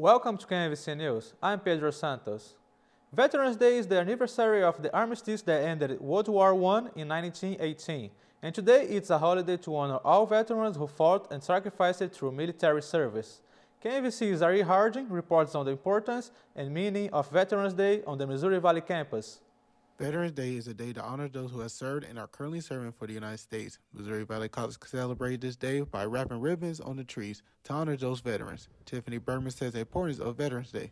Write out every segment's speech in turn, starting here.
Welcome to KMVC News. I'm Pedro Santos. Veterans Day is the anniversary of the armistice that ended World War I in 1918, and today it's a holiday to honor all veterans who fought and sacrificed through military service. KMVC's Ari Harding reports on the importance and meaning of Veterans Day on the Missouri Valley campus. Veterans Day is a day to honor those who have served and are currently serving for the United States. Missouri Valley College celebrated this day by wrapping ribbons on the trees to honor those veterans. Tiffany Berman says the importance of Veterans Day.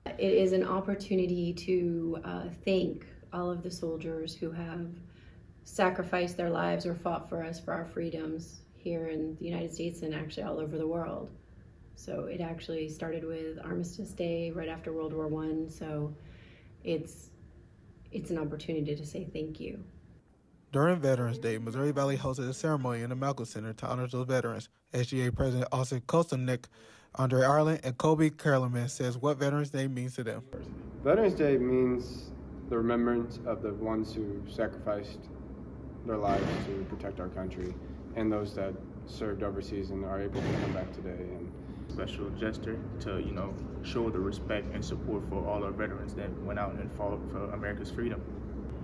It is an opportunity to thank all of the soldiers who have sacrificed their lives or fought for us for our freedoms here in the United States and actually all over the world. So it actually started with Armistice Day right after World War I. So it's an opportunity to say thank you. During Veterans Day, Missouri Valley hosted a ceremony in the Malcolm Center to honor those veterans. SGA President Austin Kostelnick, Andre Ireland, and Kobe Kerleman says what Veterans Day means to them. Veterans Day means the remembrance of the ones who sacrificed their lives to protect our country and those that served overseas and are able to come back today. And special gesture to, show the respect and support for all our veterans that went out and fought for America's freedom.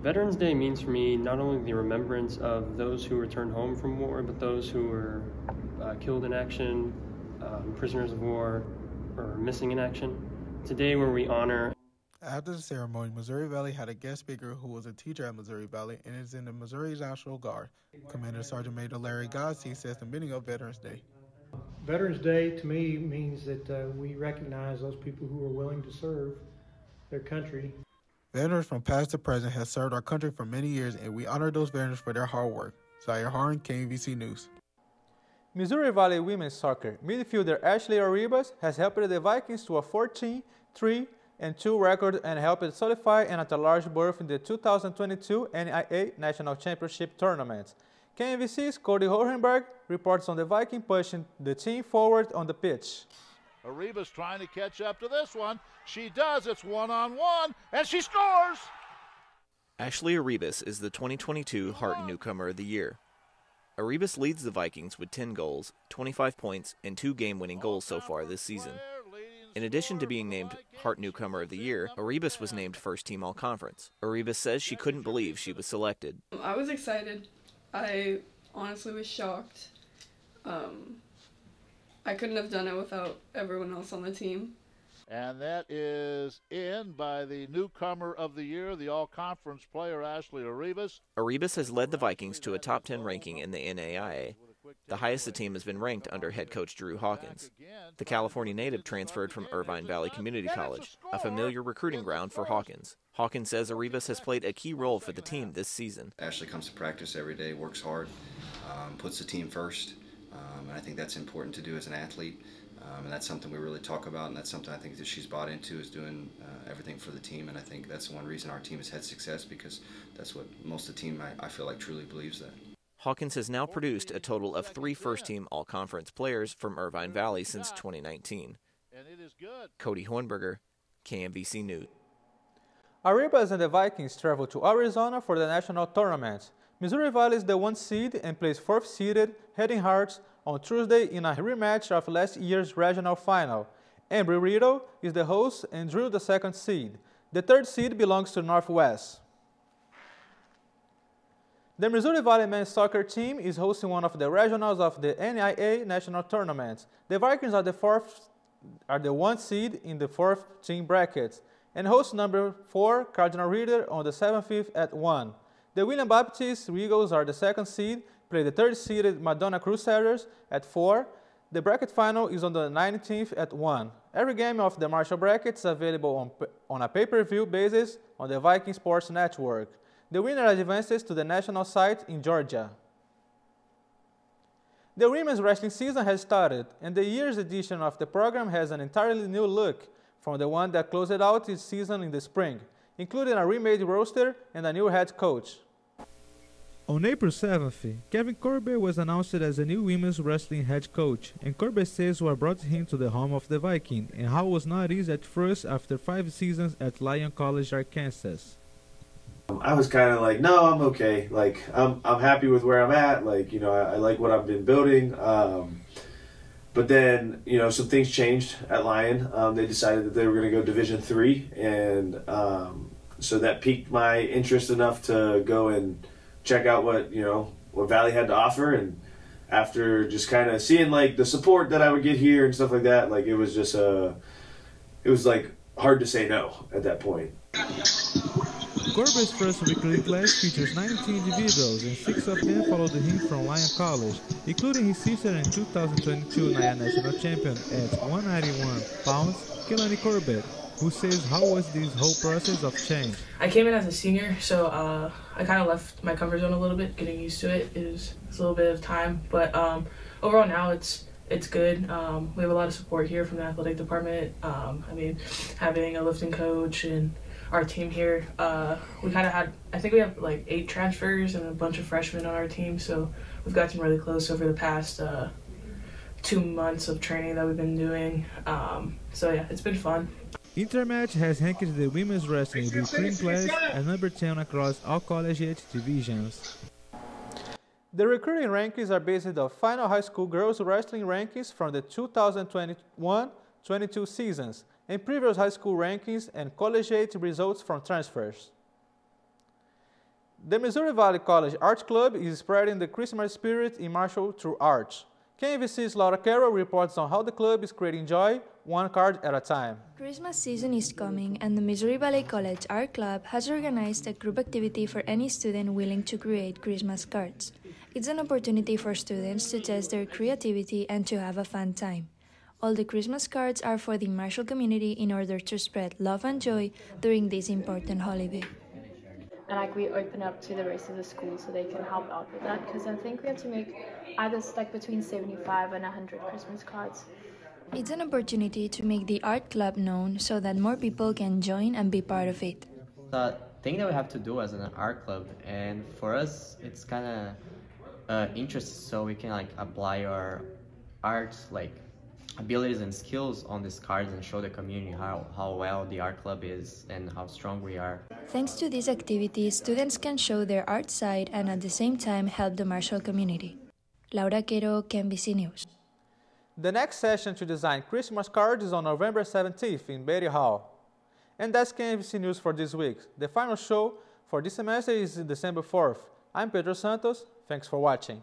Veterans Day means for me not only the remembrance of those who returned home from war, but those who were killed in action, prisoners of war, or missing in action. Today where we honor. After the ceremony, Missouri Valley had a guest speaker who was a teacher at Missouri Valley and is in the Missouri National Guard. Commander Sergeant Major Larry Godsey says the meaning of Veterans Day. Veterans Day to me means that we recognize those people who are willing to serve their country. Veterans from past to present have served our country for many years, and we honor those veterans for their hard work. Zaire Harn, KMVC News. Missouri Valley women's soccer midfielder Ashley Arribas has helped the Vikings to a 14-3-2 record and helped solidify an at-large berth in the 2022 NAIA National Championship Tournament. KMVC's Cody Hohenberg reports on the Viking pushing the team forward on the pitch. Arribas trying to catch up to this one. She does. It's one-on-one, and she scores! Ashley Arribas is the 2022 Hart Newcomer of the Year. Arribas leads the Vikings with 10 goals, 25 points, and 2 game-winning goals so far this season. In addition to being named Hart Newcomer of the Year, Arribas was named First Team All-Conference. Arribas says she couldn't believe she was selected. I was excited. I honestly was shocked. I couldn't have done it without everyone else on the team. And that is in by the Newcomer of the Year, the All-Conference player, Ashley Arribas. Arribas has led the Vikings to a top 10 ranking in the NAIA, the highest the team has been ranked under head coach Drew Hawkins. The California native transferred from Irvine Valley Community College, a familiar recruiting ground for Hawkins. Hawkins says Arribas has played a key role for the team this season. Ashley comes to practice every day, works hard, puts the team first, and I think that's important to do as an athlete. And that's something we really talk about, and that's something I think that she's bought into, is doing everything for the team. And I think that's one reason our team has had success, because that's what most of the team, I feel like, truly believes that. Hawkins has now produced a total of 3 first-team All-Conference players from Irvine Valley since 2019. Cody Hornberger, KMVC News. Arribas and the Vikings travel to Arizona for the national tournament. Missouri Valley is the 1 seed and plays 4th seeded Heading Hearts on Tuesday in a rematch of last year's regional final. Embry-Riddle is the host and drew the 2nd seed. The 3rd seed belongs to Northwest. The Missouri Valley men's soccer team is hosting one of the regionals of the NAIA National Tournament. The Vikings are the 1 seed in the 4th team bracket and host number 4 Cardinal Reader on the 7th at 1. The William Baptist Eagles are the 2nd seed, play the 3rd seeded Madonna Crusaders at 4. The bracket final is on the 19th at 1. Every game of the Marshall bracket is available on a pay-per-view basis on the Viking Sports Network. The winner advances to the national site in Georgia. The women's wrestling season has started, and the year's edition of the program has an entirely new look from the one that closed out its season in the spring, including a remade roster and a new head coach. On April 7th, Kevin Corbett was announced as a new women's wrestling head coach, and Corbett says what brought him to the home of the Viking and how it was not easy at first after 5 seasons at Lyon College, Arkansas. I was kind of like, no, I'm okay. Like, I'm happy with where I'm at. Like, I like what I've been building. But then, you know, some things changed at Lyon. They decided that they were going to go Division III, and so that piqued my interest enough to go and check out what Valley had to offer. And after just kind of seeing like the support that I would get here and stuff like that, like it was just it was like hard to say no at that point. Corbett's first recruiting class features 92 individuals, and 6 of them followed him from Lyon College, including his sister and 2022 NAIA national champion at 191 pounds, Kehlani Corbett, who says how was this whole process of change. I came in as a senior, so I kind of left my comfort zone a little bit. Getting used to it is a little bit of time, but overall now it's good. We have a lot of support here from the athletic department. I mean, having a lifting coach and our team here, we kind of had, I think we have like 8 transfers and a bunch of freshmen on our team, so we've gotten really close over the past 2 months of training that we've been doing. So yeah, it's been fun. Intermatch has ranked the women's wrestling recruiting class as number 10 across all collegiate divisions. The recruiting rankings are based on final high school girls wrestling rankings from the 2021-22 seasons, and previous high school rankings and collegiate results from transfers. The Missouri Valley College Arts Club is spreading the Christmas spirit in Marshall through art. KMVC's Laura Carroll reports on how the club is creating joy, one card at a time. Christmas season is coming, and the Missouri Valley College Art Club has organized a group activity for any student willing to create Christmas cards. It's an opportunity for students to test their creativity and to have a fun time. All the Christmas cards are for the Marshall community in order to spread love and joy during this important holiday. And like we open up to the rest of the school so they can help out with that, because I think we have to make either like between 75 and 100 Christmas cards. It's an opportunity to make the art club known so that more people can join and be part of it. The thing that we have to do as an art club, and for us it's kind of interesting, so we can like apply our art abilities and skills on these cards and show the community how well the art club is and how strong we are. Thanks to these activities, students can show their art side and at the same time help the Marshall community. Laura Quero, KMVC News. The next session to design Christmas cards is on November 17th in Beatty Hall. And that's KMVC News for this week. The final show for this semester is December 4th. I'm Pedro Santos. Thanks for watching.